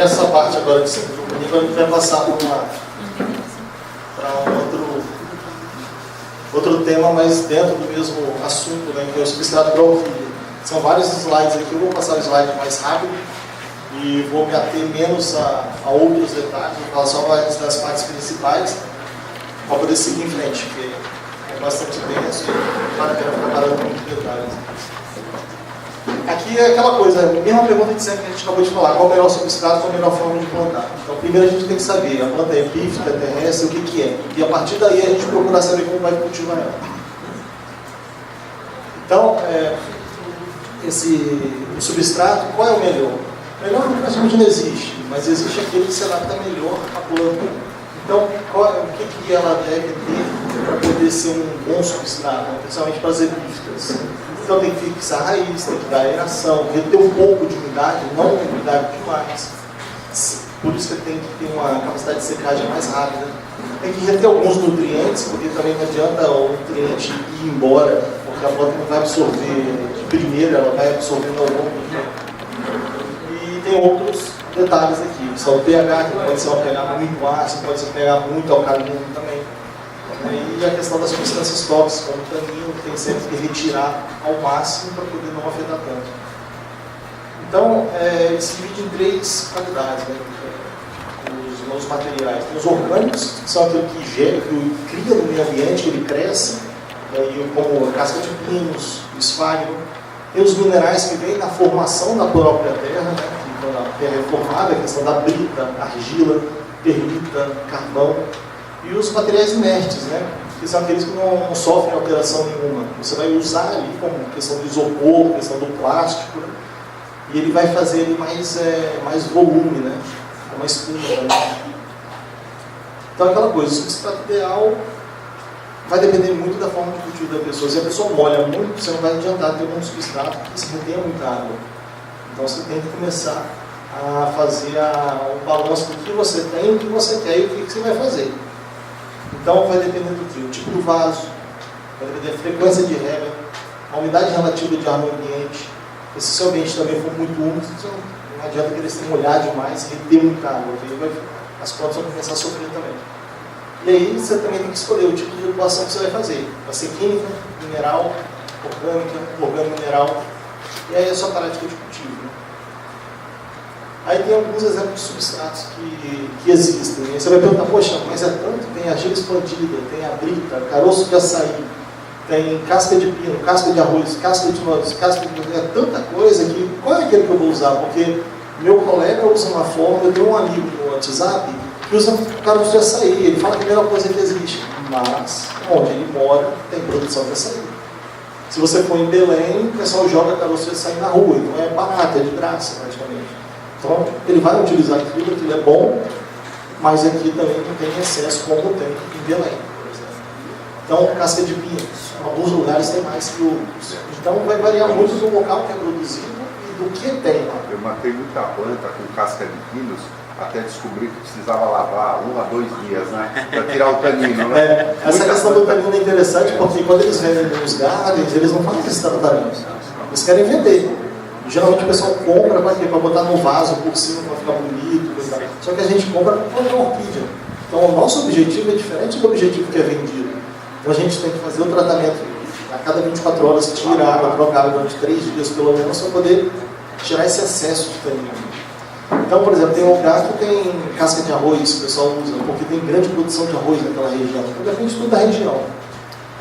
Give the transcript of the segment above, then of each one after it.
essa parte agora de centro comunicativo, a gente vai passar para outro tema, mas dentro do mesmo assunto, né, que é o substrato para orquídea. São vários slides aqui, eu vou passar o slide mais rápido e vou me ater menos a outros detalhes, vou falar só das partes principais, para poder seguir em frente, porque é bastante denso e vale a pena ficar parando com muitos detalhes. Aqui é aquela coisa, a mesma pergunta de sempre que a gente acabou de falar, qual é o melhor substrato, qual é a melhor forma de plantar. Então, primeiro a gente tem que saber, a planta é epífita, é terrestre, o que é. E a partir daí a gente procura saber como vai cultivar ela. Então, o substrato, qual é o melhor? O melhor praticamente não existe, mas existe aquele que se adapta melhor à planta. Então, o que ela deve ter para poder ser um bom substrato, principalmente para as epífitas? Então tem que fixar a raiz, tem que dar aeração, reter um pouco de umidade, não umidade demais. Por isso que tem que ter uma capacidade de secagem mais rápida. Tem que reter alguns nutrientes, porque também não adianta o nutriente ir embora, porque a planta não vai absorver de primeira, ela vai absorvendo ao longo do tempo. E tem outros detalhes aqui, só o pH, que pode ser um pH muito ácido, pode ser um pH muito alcalino também. E a questão das substâncias tóxicas, como o tanino, tem sempre que retirar ao máximo para poder não afetar tanto. Então, ele se divide em três qualidades, né? Os materiais. Tem os orgânicos, que são aquilo que gera, que cria no meio ambiente, que ele cresce, como a casca de pinos, o esfagno. Tem os minerais que vêm na formação da própria terra, né? Então, a terra é formada, a questão da brita, argila, perlita, carvão. E os materiais inertes, né? Que são aqueles que não sofrem alteração nenhuma. Você vai usar ali como questão do isopor, questão do plástico, né? E ele vai fazer ele mais volume, né? Uma espuma também. Então aquela coisa, o substrato ideal vai depender muito da forma de cultivo da pessoa. Se a pessoa molha muito, você não vai adiantar ter um substrato que se retenha muita água. Então você tem que começar a fazer um balanço do que você tem, o que você quer e o que você vai fazer. Então vai depender do que? O tipo do vaso, vai depender da frequência de rega, a umidade relativa de ar no ambiente. E se o seu ambiente também for muito úmido, não adianta querer se molhar demais e reter muita água, as plantas vão começar a sofrer também. E aí você também tem que escolher o tipo de adubação que você vai fazer. Vai ser química, mineral, orgânica, organo-mineral, e aí é a sua prática de cultivo. Aí tem alguns exemplos de substratos que existem. Aí você vai perguntar, poxa, mas é tanto? Tem argila expandida, tem a brita, caroço de açaí, tem casca de pino, casca de arroz, casca de noz, é tanta coisa que qual é aquele que eu vou usar? Porque meu colega usa uma forma, eu tenho um amigo no WhatsApp que usa caroço de açaí, ele fala que é a melhor coisa que existe, mas onde ele mora tem produção de açaí. Se você for em Belém, o pessoal joga caroço de açaí na rua, então é barato, é de graça praticamente. Então, ele vai utilizar aquilo é bom, mas aqui também não tem excesso como tem em Belém, por exemplo. Então, casca de pinho, em alguns lugares tem mais que outros. Então, vai variar muito do local que é produzido e do que tem lá. Eu matei muita planta com casca de pinos até descobrir que precisava lavar 1 a 2 dias, né? Para tirar o tanino, né? Essa questão do tanino é interessante porque quando eles vendem nos gardens, eles não fazem esse tratamento. Eles querem vender. Geralmente o pessoal compra para botar no vaso por cima para ficar bonito, só que a gente compra para plantar orquídea. Então o nosso objetivo é diferente do objetivo que é vendido. Então a gente tem que fazer o tratamento a cada 24 horas, tirar a água, trocar água durante 3 dias pelo menos para poder tirar esse excesso de tanino. Então, por exemplo, tem um lugar que tem casca de arroz que o pessoal usa, porque tem grande produção de arroz naquela região. Então depende tudo da região.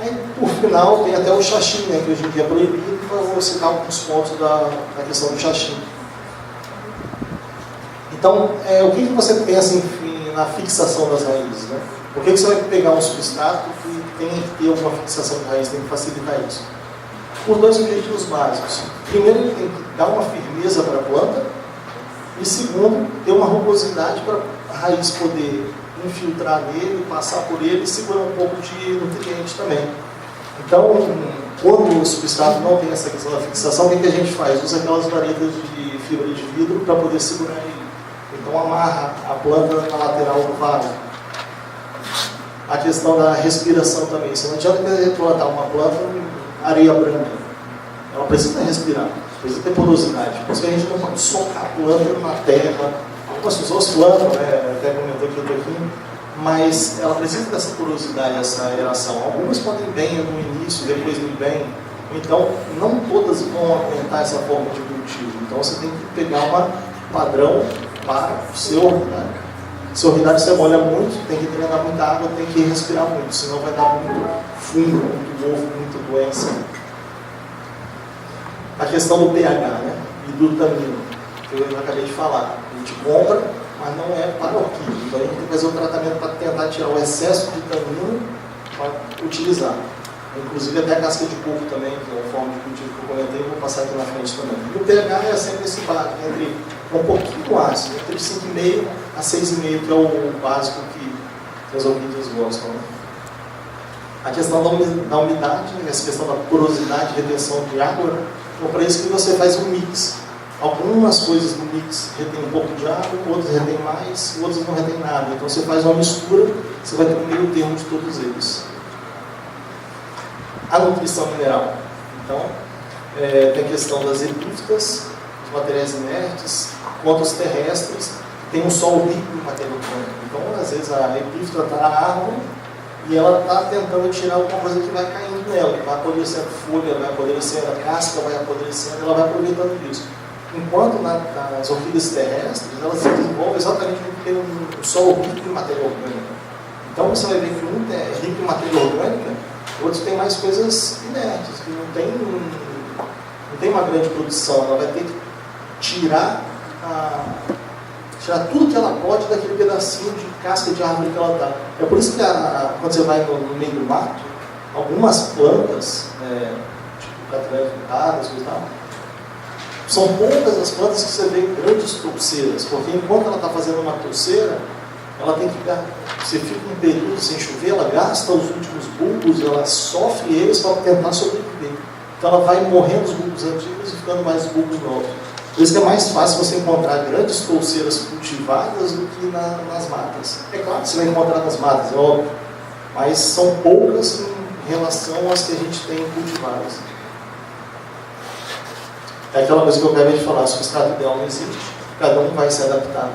Aí, por final, tem até o xaxim, né, que hoje em dia é proibido, então eu vou citar alguns pontos da questão do xaxim. Então, o que você pensa, enfim, na fixação das raízes? Né? Por que você vai pegar um substrato que tem que ter alguma fixação de raiz, tem que facilitar isso? Por 2 objetivos básicos. Primeiro, ele tem que dar uma firmeza para a planta, e segundo, ter uma rugosidade para a raiz poder infiltrar nele, passar por ele e segurar um pouco de nutriente também. Então, quando o substrato não tem essa questão da fixação, o que a gente faz? Usa aquelas varetas de fibra de vidro para poder segurar ele. Então, amarra a planta na lateral do vaso. A questão da respiração também. Você não adianta plantar uma planta em areia branca. Ela precisa respirar, precisa ter porosidade. Por isso que a gente não pode socar a planta na terra, Algumas pessoas plantam, né? Até comentou aqui o Toquinho, mas ela precisa dessa porosidade, essa aeração. Algumas podem bem no início, depois ir bem. Então, não todas vão aguentar essa forma de cultivo. Então, você tem que pegar um padrão para o seu ordinário. Se o ordinário você molha muito, tem que drenar muita água, tem que respirar muito, senão vai dar muito fungo, muito mofo, muita doença. A questão do pH, né? E do tanino, que eu acabei de falar. A gente compra, mas não é para orquídea. Então, a gente tem que fazer um tratamento para tentar tirar o excesso de tanino para utilizar. Inclusive até a casca de coco também, que é uma forma de cultivo que eu comentei, vou passar aqui na frente também. E o pH é sempre esse básico, entre um pouquinho ácido, entre 5,5 a 6,5, que é o básico que as orquídeas gostam. Né? A questão da umidade, essa questão da porosidade e retenção de água, então para isso que você faz um mix. Algumas coisas do mix retêm um pouco de água, outras retêm mais, outras não retêm nada. Então você faz uma mistura, você vai ter um meio termo de todos eles. A nutrição mineral. Então, tem a questão das epífitas, os materiais inertes, quanto os terrestres, tem um solo rico em matéria orgânica. Então, às vezes, a epífita está na árvore e ela está tentando tirar alguma coisa que vai caindo nela, que vai apodrecendo folha, vai apodrecendo a casca, vai apodrecendo, ela vai aproveitando isso. Enquanto nas orquídeas terrestres, elas se desenvolvem exatamente porque tem um solo rico em matéria orgânica. Então, você vai ver que um é rico em matéria orgânica, outros têm mais coisas inertes, que não tem uma grande produção. Ela vai ter que tirar tudo que ela pode daquele pedacinho de casca de árvore que ela está. É por isso que quando você vai no meio do mato, algumas plantas, tipo catranas pintadas e tal, são poucas as plantas que você vê grandes touceiras, porque enquanto ela está fazendo uma touceira, ela tem que você fica um período sem chover, ela gasta os últimos bulbos, ela sofre eles para tentar sobreviver. Então ela vai morrendo os bulbos antigos e ficando mais bulbos novos. Por isso que é mais fácil você encontrar grandes touceiras cultivadas do que nas matas. É claro que você vai encontrar nas matas, é óbvio, mas são poucas em relação às que a gente tem cultivadas. É aquela coisa que eu acabei de falar, o substrato ideal não existe, cada um vai se adaptar.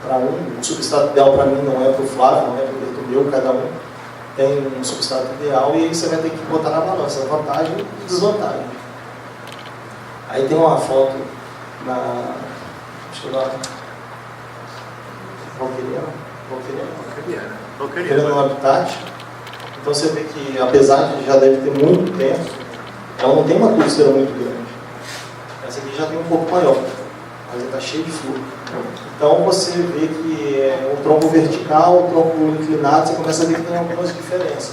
Para o substrato ideal para mim não é para o Flávio, não é para o Bertomeu, cada um tem um substrato ideal e aí você vai ter que botar na balança a vantagem e desvantagem. Aí tem uma foto acho que lá, Valqueriana no Habitat. Então você vê que apesar de já deve ter muito tempo, ela não tem uma touceira muito grande. Essa aqui já tem um pouco maior, mas ela está cheia de flor. Então você vê que o tronco vertical, o tronco inclinado, você começa a ver que tem algumas diferenças.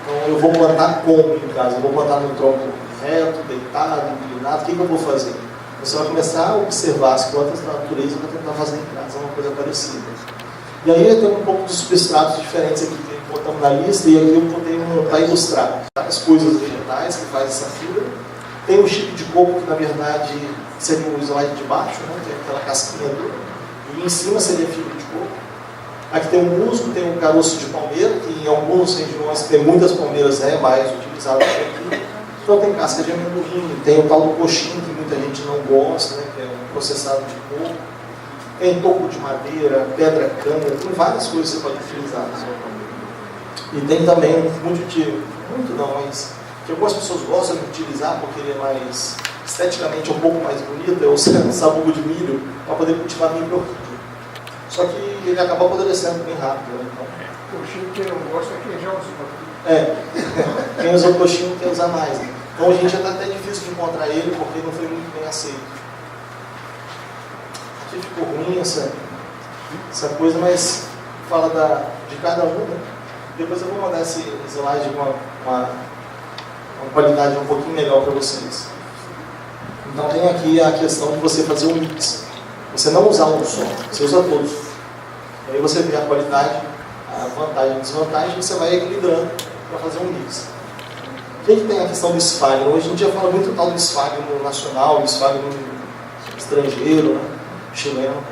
Então eu vou plantar como em casa? Eu vou plantar no tronco reto, deitado, inclinado, o que eu vou fazer? Você vai começar a observar as plantas da natureza para tentar fazer em casa uma coisa parecida. E aí eu tenho um pouco de substratos diferentes aqui que botamos na lista e aqui eu botei para ilustrar as coisas vegetais que faz essa fibra. Tem o chip de coco que na verdade seria o slide de baixo, né, que é aquela casquinha dura, e em cima seria fibra de coco. Aqui tem o musgo, tem o caroço de palmeira, que em algumas regiões tem muitas palmeiras mais utilizado que aqui. Então tem casca de amendoim, tem o tal do coxinho que muita gente não gosta, né, que é um processado de coco. Tem toco de madeira, pedra cana, tem várias coisas que você pode utilizar. E tem também muito não, mas que algumas pessoas gostam de utilizar porque ele é mais esteticamente um pouco mais bonito, é o sabugo de milho, para poder cultivar micro-orquídea. Só que ele acaba apodrecendo bem rápido. Né? Então, o coxinho que eu não gosto é quem já usa. Quem usa o coxinho quer usar mais. Né? Então hoje em dia está até difícil de encontrar ele porque não foi muito bem aceito. Aqui ficou ruim essa coisa, mas fala de cada um. Né? Depois eu vou mandar esse slide com uma qualidade um pouquinho melhor para vocês. Então tem aqui a questão de você fazer um mix. Você não usar um só, você usa todos. E aí você vê a qualidade, a vantagem e a desvantagem, e você vai equilibrando para fazer um mix. O que tem a questão do esfagno? Hoje em dia fala muito tal do esfagno nacional, do esfagno estrangeiro, né? Chileno.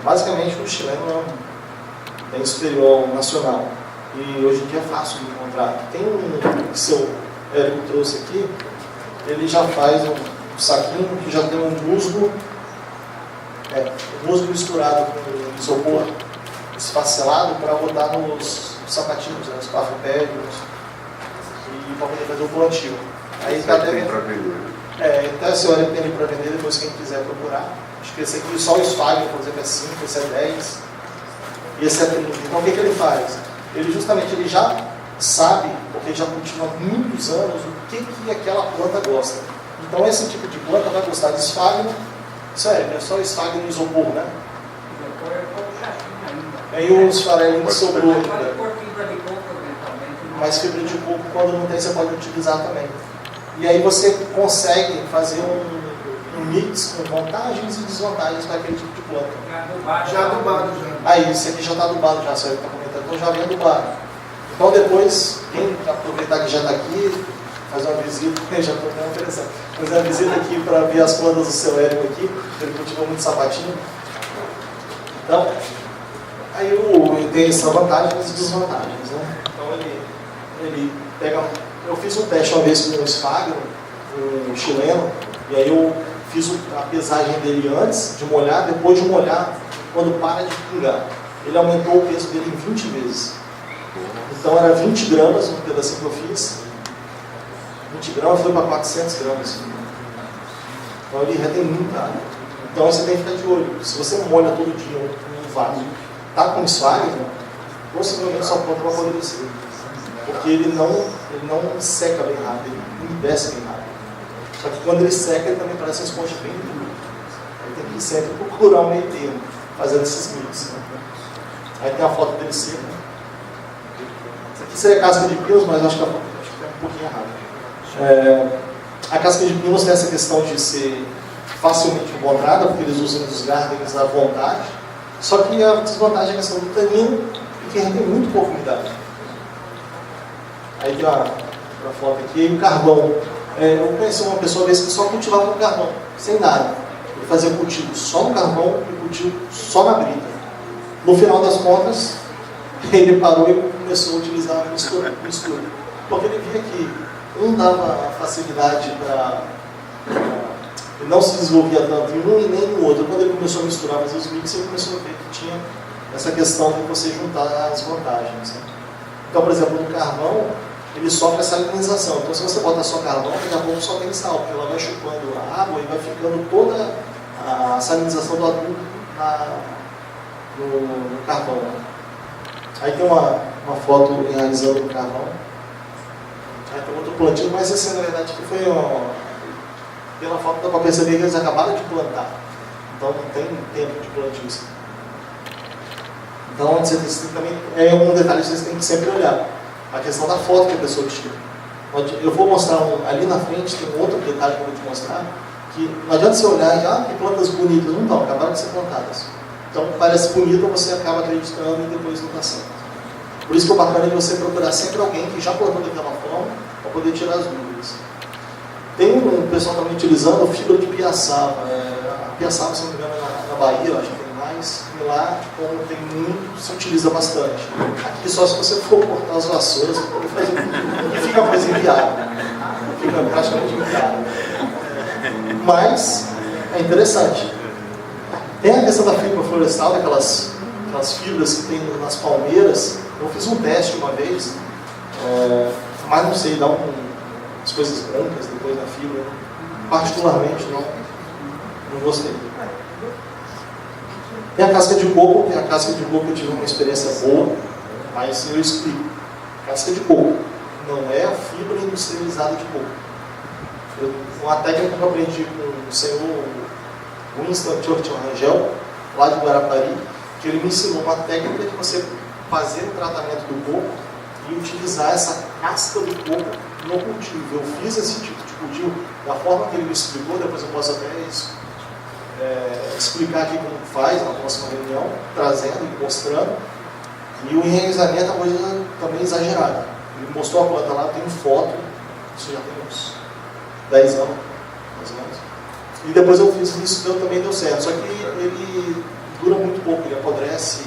Basicamente o chileno é bem superior ao nacional. E hoje em dia é fácil de encontrar. Tem um seu Érico trouxe aqui, ele já faz um saquinho que já tem um musgo musgo misturado com isopor esfacelado para botar nos sapatinhos, nos parfumérios, e para poder fazer o plantio. Aí está tem para vender. Então esse óleo tem para vender, depois quem quiser procurar. Acho que esse aqui, só o esfagno, por exemplo, é 5, esse é 10, e esse é 30. Então o que ele faz? Ele justamente já sabe, porque já cultiva há muitos anos, o que aquela planta gosta. Então esse tipo de planta vai gostar de esfagno, sério, é só esfagno e isopor, né? Aí os farelinhos sobrou ainda. Mas fibra de coco, quando não tem, você pode utilizar também. E aí você consegue fazer um mix com vantagens e desvantagens para aquele tipo de planta. Já adubado já. Aí, esse aqui já está adubado, já saiu para comentar, então já vem adubado. Então depois, quem aproveitar que já está aqui, fazer uma visita, já estou me oferecendo, fazer uma visita aqui para ver as plantas do seu Érico aqui, ele cultiva muito sapatinho. Então, aí ele tem essas vantagens e desvantagens, né? Então ele pega. Eu fiz um teste uma vez com um esfagno, um chileno, e aí eu fiz a pesagem dele antes de molhar, depois de molhar, quando para de pingar. Ele aumentou o peso dele em 20 vezes. Então era 20 gramas, um pedacinho que eu fiz, 20 gramas foi para 400 gramas. Então ele retém muita água. Então você tem que ficar de olho. Se você molha todo dia um vaso, tá com esfagno, possivelmente sua planta vai apodrecer. Porque ele não seca bem rápido, ele umedece bem rápido. Só que quando ele seca, ele também parece uma esponja bem dura. Aí tem que sempre procurar um meio termo, fazendo esses mix. Né? Aí tem a foto dele seco. Isso aqui seria casca de pinos, mas acho que é um pouquinho errado. A casca de pinos tem essa questão de ser facilmente encontrada, porque eles usam os gardens à vontade. Só que a desvantagem é a questão do tanino, que retém muito pouca umidade. Aí tem a foto aqui, e o carvão. Eu conheci uma pessoa que só cultivava no carvão, sem nada. Ele fazia cultivo só no carvão e cultivo só na brita. No final das contas, ele parou e começou a utilizar a mistura. Porque ele via que um dava facilidade para... Ele não se desenvolvia tanto em um e nem no outro. Quando ele começou a misturar, fazer os mix, ele começou a ver que tinha essa questão de você juntar as vantagens. Né? Então, por exemplo, no carvão, ele sofre a salinização. Então, se você bota só carvão, daqui a pouco só tem sal, porque ela vai chupando a água e vai ficando toda a salinização do adubo no carvão. Aí tem uma foto realizando no carvão. Aí tem outro plantio, mas esse, na verdade, que foi pela foto dá para perceber que eles acabaram de plantar. Então, não tem tempo de plantio. Então, você também é um detalhe que vocês têm que sempre olhar. A questão da foto que a pessoa tira. Eu vou mostrar ali na frente, tem um outro detalhe que eu vou te mostrar, que não adianta você olhar e, que plantas bonitas, não estão, acabaram de ser plantadas. Então, parece bonita, você acaba acreditando e depois não está certo. Por isso que o bacana é você procurar sempre alguém que já plantou daquela forma, para poder tirar as dúvidas. Tem um pessoal também utilizando fibra de piaçava. A piaçava, se não me engano, na Bahia, eu acho que tem mais. E lá, como tem muito, se utiliza bastante. Aqui só se você for cortar as vassouras, e fica mais inviável. Fica praticamente inviável. Mas é interessante. Tem a questão da fibra florestal, daquelas fibras que tem nas palmeiras. Eu fiz um teste uma vez, mas não sei, dá as coisas brancas depois da fibra. Particularmente não gostei. Tem a casca de coco, que a casca de coco eu tive uma experiência boa, mas eu explico. Casca de coco não é a fibra industrializada de coco. Uma técnica que eu aprendi com o senhor Winston Churchill Rangel, lá de Guarapari, que ele me ensinou uma técnica de você fazer o tratamento do coco e utilizar essa casca do coco no cultivo. Eu fiz esse tipo de cultivo da forma que ele me explicou, depois eu posso até explicar aqui como faz na próxima reunião, trazendo e mostrando. E o enraizamento é uma coisa também exagerada. Ele mostrou a planta lá, tem foto, isso já tem uns 10 anos, mais ou menos. E depois eu fiz isso, também deu certo. Só que ele dura muito pouco, ele apodrece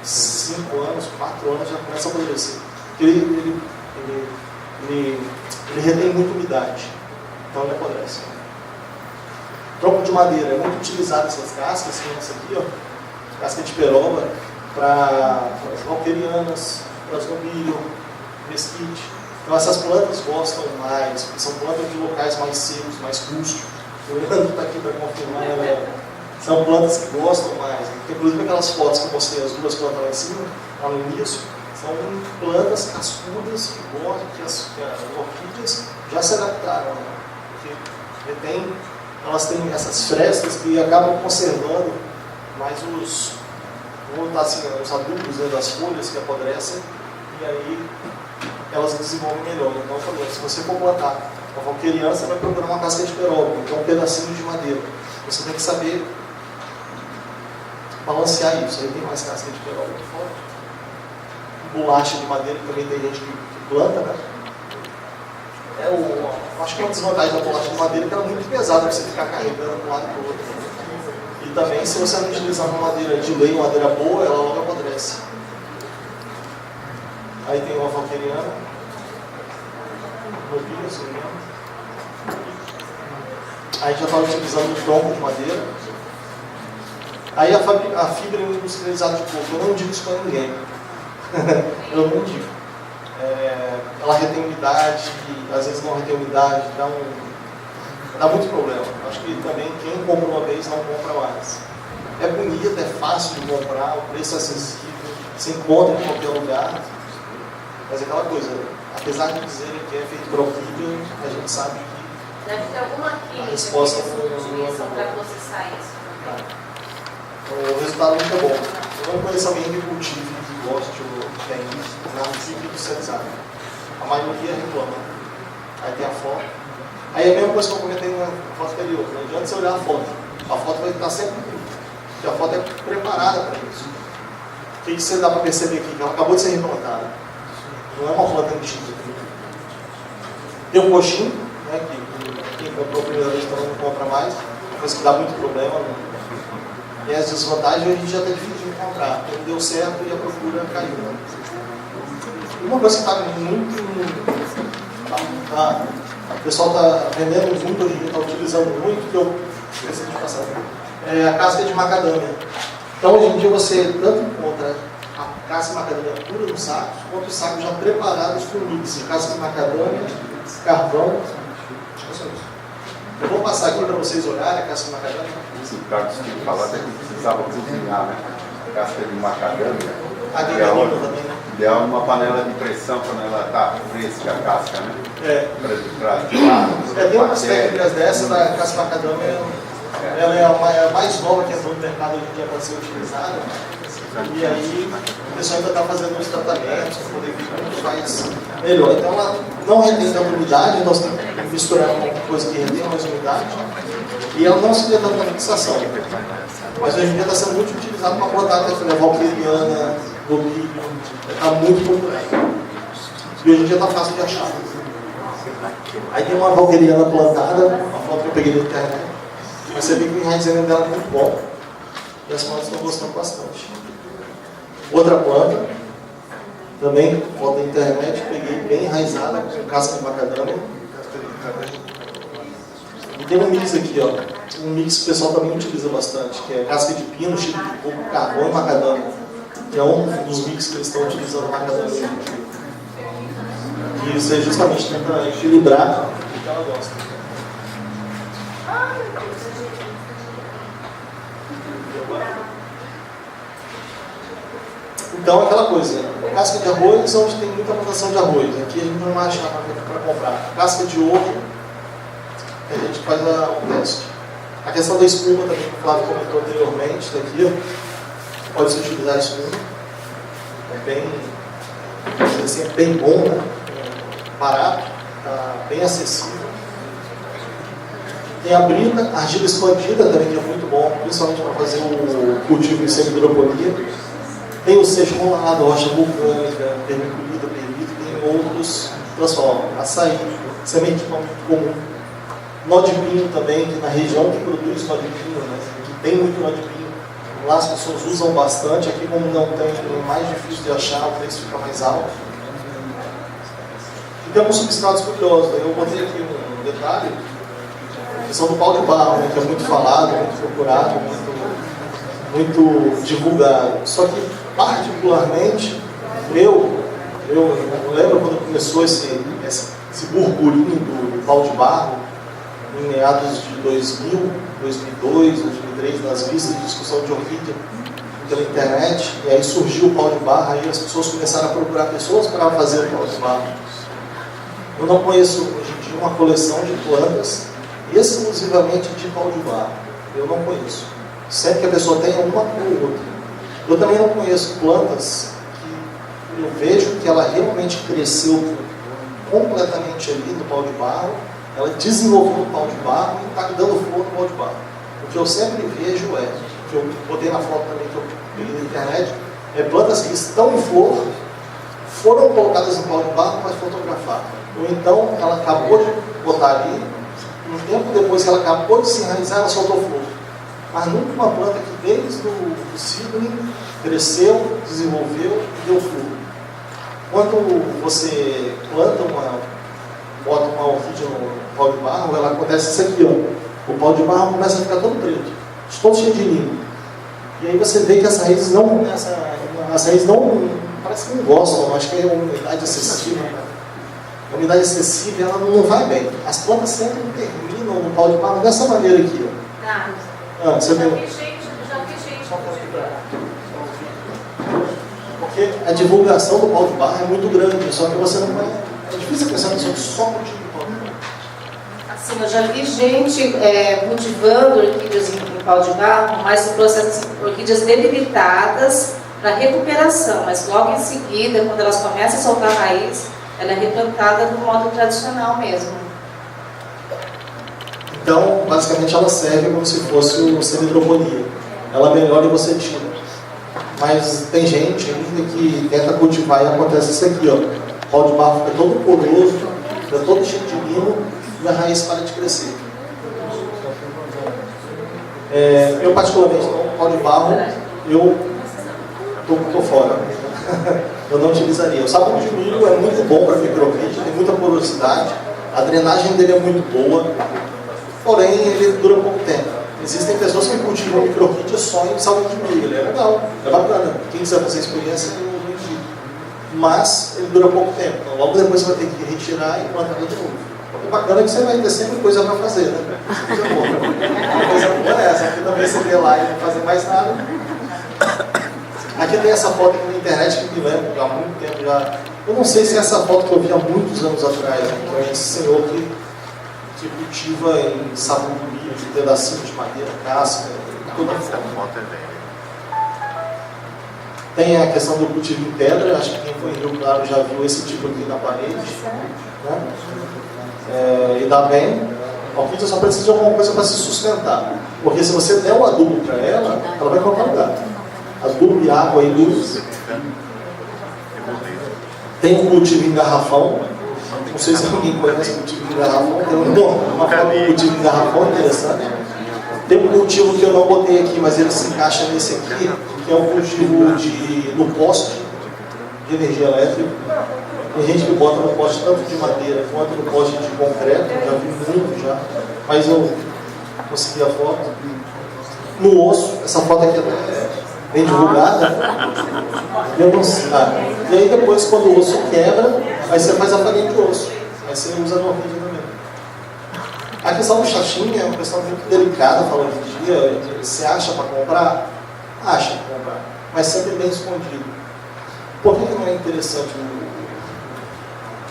5 anos, 4 anos, já começa a apodrecer. Ele retém muita umidade, então ele apodrece. Tronco de madeira, é muito utilizado essas cascas, como essa aqui, ó, casca de peroba, para as valquerianas, para as gomilho, mesquite. Então essas plantas gostam mais, porque são plantas de locais mais secos, mais rústicos. O Leandro está aqui para confirmar, galera. São plantas que gostam mais. Inclusive aquelas fotos que eu mostrei, as duas plantas lá em cima, lá no início, são plantas cascudas que gostam, que as orquídeas já se adaptaram, né? Porque elas têm essas frestas que acabam conservando mais os adultos, né, das folhas que apodrecem, e aí elas desenvolvem melhor. Então, se você for plantar uma valqueriana, você vai procurar uma casca de peroba, então um pedacinho de madeira. Você tem que saber balancear isso. Aí tem mais casca de peroba aqui fora. Bolacha de madeira, que também tem gente que planta, né? Acho que uma desvantagem da bolacha de madeira é que ela é muito pesada para você ficar carregando de um lado para o outro. E também, se você não utilizar uma madeira de lei, uma madeira boa, ela logo apodrece. Aí tem uma valqueriana, novilha, se não me engano. Aí já está utilizando um tronco de madeira. Aí a fibra industrializada de coco, eu não digo isso para ninguém. Eu não digo. Ela retém umidade, às vezes não retém umidade, dá muito problema. Acho que também quem compra uma vez não compra mais. É bonita, é fácil de comprar, o preço é acessível, se encontra em qualquer lugar. Mas é aquela coisa, apesar de dizerem que é feito por orquídea, a gente sabe que deve ter alguma química que utilizam para processar isso. O resultado nunca é bom. Eu não conheço alguém que cultive, que goste ou tem nada industrializado. A maioria reclama. Aí tem a foto. Aí é a mesma coisa que eu comentei na foto anterior. Não adianta você olhar a foto. A foto vai estar sempre bonita. Porque a foto é preparada para isso. O que você dá para perceber aqui? Que ela acabou de ser replantada. Não é uma planta antiga. Tem um coxinho, né, que quem comprou a primeira vez também não compra mais. Uma coisa que dá muito problema. E as desvantagens a gente já está difícil de encontrar. Porque não deu certo e a procura caiu. Né? Uma coisa que está muito. O pessoal está vendendo muito hoje em dia, está utilizando muito, que eu esqueci de passar. É a casca de macadâmia. Então hoje em dia você tanto encontra a casca de macadâmia pura no saco, quanto os sacos já preparados com mix. Casca de macadâmia, carvão. Eu vou passar aqui para vocês olharem a casca de macadâmia. O Carlos tinha falado é que precisava cozinhar, né? A casca de macadâmia. Ideal numa panela de pressão quando ela está fresca, a casca, né? Tem umas técnicas dessa da casca de macadâmia. Ela é a mais nova que entrou no mercado hoje em dia para ser utilizada. E aí o pessoal ainda está fazendo os tratamentos para poder ver como faz melhor. Então ela não retém tanta umidade, então você tem que misturar uma coisa que retém mais umidade. E ela não se dê tanta fixação. Mas hoje em dia está sendo muito utilizado para plantar a valqueriana, gomilho, está muito popular. E hoje em dia está fácil de achar. Aí tem uma valqueriana plantada, uma foto que eu peguei na internet. Mas você vê que o enraizamento dela é muito bom. E as plantas estão gostando bastante. Outra planta, também, foto da internet, peguei bem enraizada, com casca de macadâmia. E tem um mix aqui, ó. Um mix que o pessoal também utiliza bastante, que é casca de pino, chifre de coco, carvão e macadâmia. Que é um dos mix que eles estão utilizando macadâmia. E isso é justamente tenta equilibrar o que ela gosta. Então, aquela coisa, casca de arroz, onde tem muita plantação de arroz. Aqui a gente não acha para comprar. Casca de ovo, a gente faz o teste. A questão da espuma também, que o Flávio comentou anteriormente, daqui, pode-se utilizar a espuma. É bem bom, né? Barato, bem acessível. Tem a brita, argila expandida também, que é muito bom, principalmente para fazer o cultivo em semi-hidroponia. Tem o seixo rolado, rocha vulcânica, vermiculita, perlita, tem outros transformam. Açaí, semente muito comum. Nó de pinho também, que na região que produz nó de pinho, né, que tem muito nó de pinho. Lá as pessoas usam bastante, aqui como não tem, é mais difícil de achar, o preço fica mais alto. E temos substratos curiosos. Eu botei aqui um detalhe. questão do pau de barro, né, que é muito falado, muito procurado, muito divulgado. Só que, particularmente, eu lembro quando começou esse burburinho do pau de barro, em meados de 2000, 2002, 2003, nas listas de discussão de orquídea pela internet, e aí surgiu o pau de barro, aí as pessoas começaram a procurar pessoas para fazer o pau de barro. Eu não conheço hoje em dia uma coleção de plantas exclusivamente de pau de barro. Eu não conheço. Sempre que a pessoa tenha uma ou outra. Eu também não conheço plantas que eu vejo que ela realmente cresceu completamente ali no pau de barro, ela desenvolveu o pau de barro e está dando flor no pau de barro. O que eu sempre vejo que eu botei na foto também que eu peguei na internet, plantas que estão em flor, foram colocadas no pau de barro para fotografar. Ou então ela acabou de botar ali, um tempo depois que ela acabou de se enraizar, ela soltou flor. Mas nunca uma planta que desde o seedling cresceu, desenvolveu e deu flor. Quando você planta bota uma orquídea no pau de barro, ela acontece isso aqui, ó. O pau de barro começa a ficar todo preto, todo cheio de linho. E aí você vê que as raízes não começam, parece que não gostam, acho que é uma umidade excessiva. A umidade excessiva, ela não vai bem. As plantas sempre terminam no pau de barro dessa maneira aqui, ó. Você vê? Porque a divulgação do pau de barro é muito grande, só que você não vai. É difícil pensar que só cultiva o pau de barro. Assim, eu já vi gente cultivando orquídeas em pau de barro, mas no processo de orquídeas debilitadas para recuperação, mas logo em seguida, quando elas começam a soltar a raiz, ela é replantada do modo tradicional mesmo. Então, basicamente, ela serve como se fosse o semidroponia. Ela melhora e você tira. Mas tem gente ainda que tenta cultivar e acontece isso aqui, ó. O pau de barro fica todo poroso, fica todo cheio de limo e a raiz para de crescer. Eu, particularmente, no pau de barro, eu tô fora. Eu não utilizaria. O sabão de milho é muito bom para microrrídea, tem muita porosidade, a drenagem dele é muito boa, porém ele dura pouco tempo. Existem pessoas que cultivam microrrídea só em sabão de milho, ele é legal, é bacana. Quem quiser fazer experiência, eu indico. Mas ele dura pouco tempo, então, logo depois você vai ter que retirar e plantar de novo. O bacana é que você vai ter sempre coisa para fazer, né? Coisa boa. A coisa boa é essa, aqui também você vê lá e não fazer mais nada. Aqui tem essa foto aqui na internet que me lembro há muito tempo já. Eu não sei se é essa foto que eu vi há muitos anos atrás, né? Que é esse senhor que cultiva em sabão de milho, de pedacinho de madeira, casca, toda a foto. Tem a questão do cultivo em pedra, acho que quem foi em Rio Claro já viu esse tipo aqui na parede. Né? E dá bem. A orquídea só precisa de alguma coisa para se sustentar. Porque se você der o adubo para ela vai colocar lugar. Adubo e água e luz. Tem um cultivo em garrafão. Não sei se alguém conhece o cultivo em garrafão. Tem uma forma de cultivo em garrafão interessante. Tem um cultivo que eu não botei aqui, mas ele se encaixa nesse aqui, que é um cultivo no poste de energia elétrica. Tem gente que bota no poste tanto de madeira quanto no poste de concreto, já vi muito já, mas eu consegui a foto. No osso, essa foto aqui é bem divulgada, eu não sei. E aí depois, quando o osso quebra, aí você faz a farinha de osso, aí você usa no orquídea também. A questão do xaxim é uma questão muito delicada, falando hoje em dia. Você acha para comprar? Acha para comprar, mas sempre bem escondido. Por que não é interessante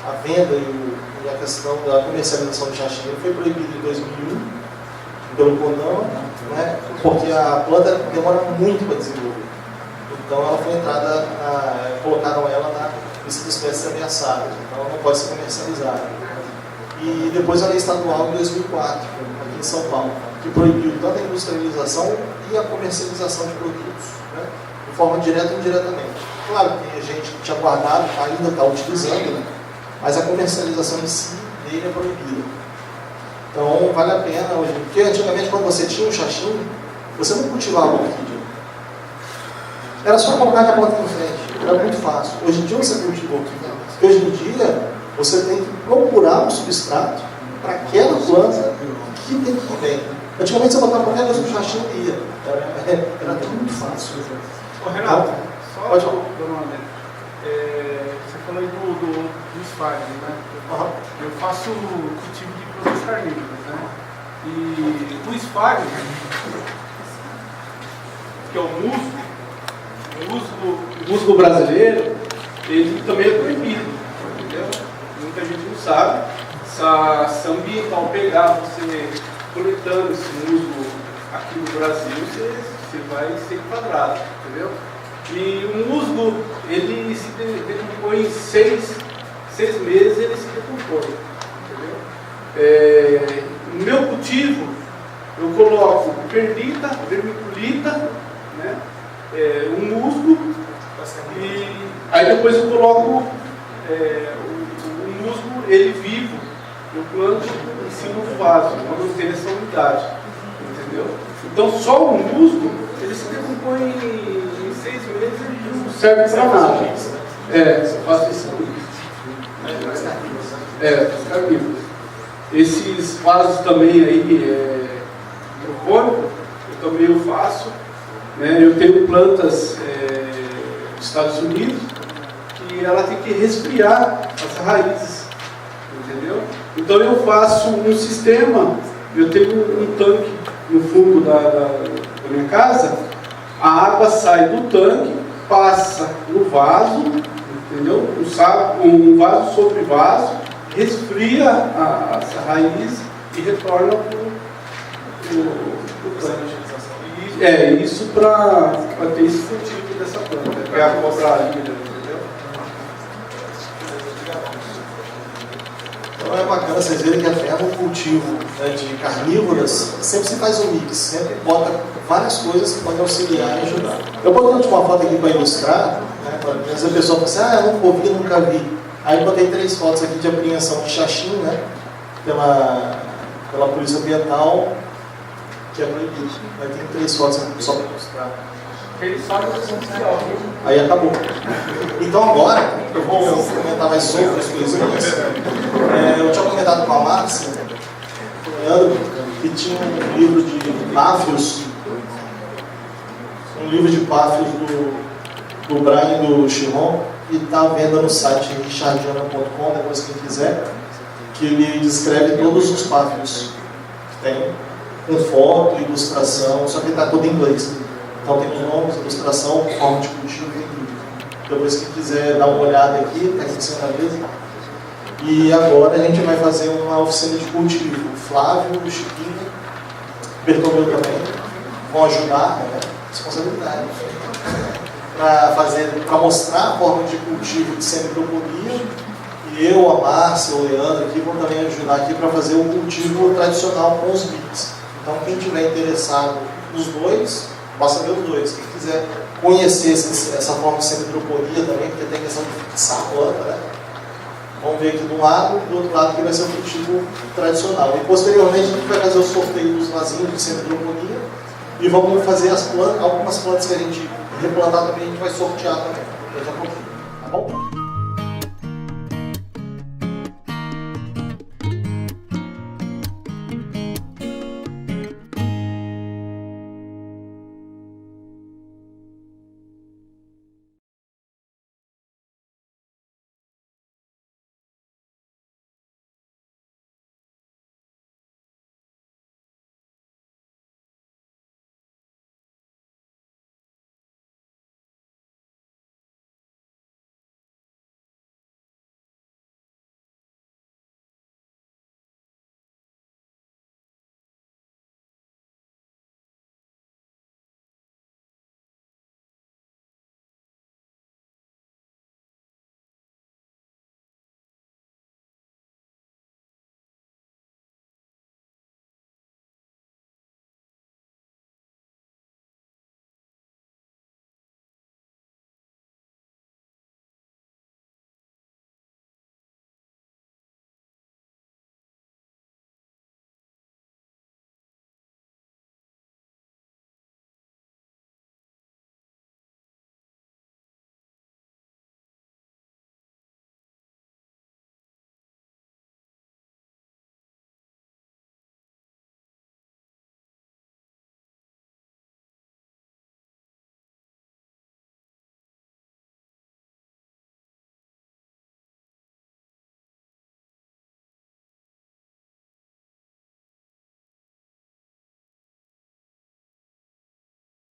a venda e a questão da comercialização do xaxim? Ele foi proibido em 2001 pelo CONAMA, né? Porque a planta demora muito para desenvolver. Então ela foi colocaram ela na lista de espécies ameaçadas, então ela não pode ser comercializada. E depois a lei estadual em 2004, aqui em São Paulo, que proibiu tanto a industrialização e a comercialização de produtos, né? De forma direta ou indiretamente. Claro que tem gente que tinha guardado, ainda está utilizando, né? Mas a comercialização em si dele é proibida. Então vale a pena hoje, porque antigamente quando você tinha um xaxim, você não cultivava a orquídea. Era só colocar a planta em frente, era muito fácil. Hoje em dia você cultiva a orquídea, porque hoje em dia você tem que procurar um substrato para aquela planta que tem que ir bem. Antigamente você botava qualquer coisa no jardim e ia. Era tudo muito fácil. Ô, Renato, só pode falar. Você falou aí dos fardos, né? Uhum. Eu faço cultivo de produtos carnívoros, né? E o esfargue, que é o musgo brasileiro, ele também é proibido, entendeu? Muita gente não sabe. Se ambiental pegar você coletando esse musgo aqui no Brasil, você vai ser enquadrado, entendeu? E o musgo, ele se decompõe em 6 meses, ele se decompõe, entendeu? No meu cultivo, eu coloco perlita, vermiculita, né? Um musgo, e aí depois eu coloco o musgo, ele vivo, eu planto em cima do vaso, para manter essa umidade, entendeu? Então só o musgo, ele se decompõe em 6 meses e não serve para nada. Eu faço isso comigo. Carnívoros. Esses vasos também aí, hidropônico, eu também faço. Né? Eu tenho plantas dos Estados Unidos que ela tem que resfriar as raízes, entendeu? Então eu faço um sistema, eu tenho um tanque no fundo da minha casa, a água sai do tanque, passa no vaso, entendeu? Um vaso sobre vaso, resfria as raízes e retorna para o tanque. Isso para ter esse cultivo dessa planta, que é a cobralina, entendeu? Então é bacana vocês verem que até no cultivo, né, de carnívoras sempre se faz um mix, sempre bota várias coisas que podem auxiliar e ajudar. Eu botei uma foto aqui para ilustrar, né, às vezes a pessoa fala assim, eu nunca ouvi, nunca vi. Aí eu botei 3 fotos aqui de apreensão de xaxim, né, pela Polícia Ambiental, que é proibido. Aí tem 3 fotos aqui só para mostrar. Aí acabou. Então agora, eu vou comentar mais sobre as coisinhas. Eu tinha comentado com a Márcia, que tinha um livro de páfios, do Brian do Chiron, e está à venda no site richardiana.com, depois quem quiser, que ele descreve todos os páfios que tem, com foto, ilustração, só que está todo em inglês. Então tem os nomes, ilustração, forma de cultivo, tem tudo. Depois quem quiser dar uma olhada aqui, está aqui em cima da mesa. E agora a gente vai fazer uma oficina de cultivo. O Flávio, o Chiquinho, o Bertomeu também vão ajudar, né? Responsabilidade. Para mostrar a forma de cultivo de semi-hidroponia. E eu, a Márcia, o Leandro aqui vão também ajudar aqui para fazer o cultivo tradicional com os mix. Então quem estiver interessado nos dois, basta ver os dois. Quem quiser conhecer essa forma de semi-hidroponia também, porque tem questão de fixar a planta, né? Vamos ver aqui de um lado e do outro lado que vai ser o cultivo tradicional. E posteriormente a gente vai fazer o sorteio dos vasinhos de semi-hidroponia e vamos fazer algumas plantas que a gente replantar também, a gente vai sortear também daqui a pouquinho. Tá bom?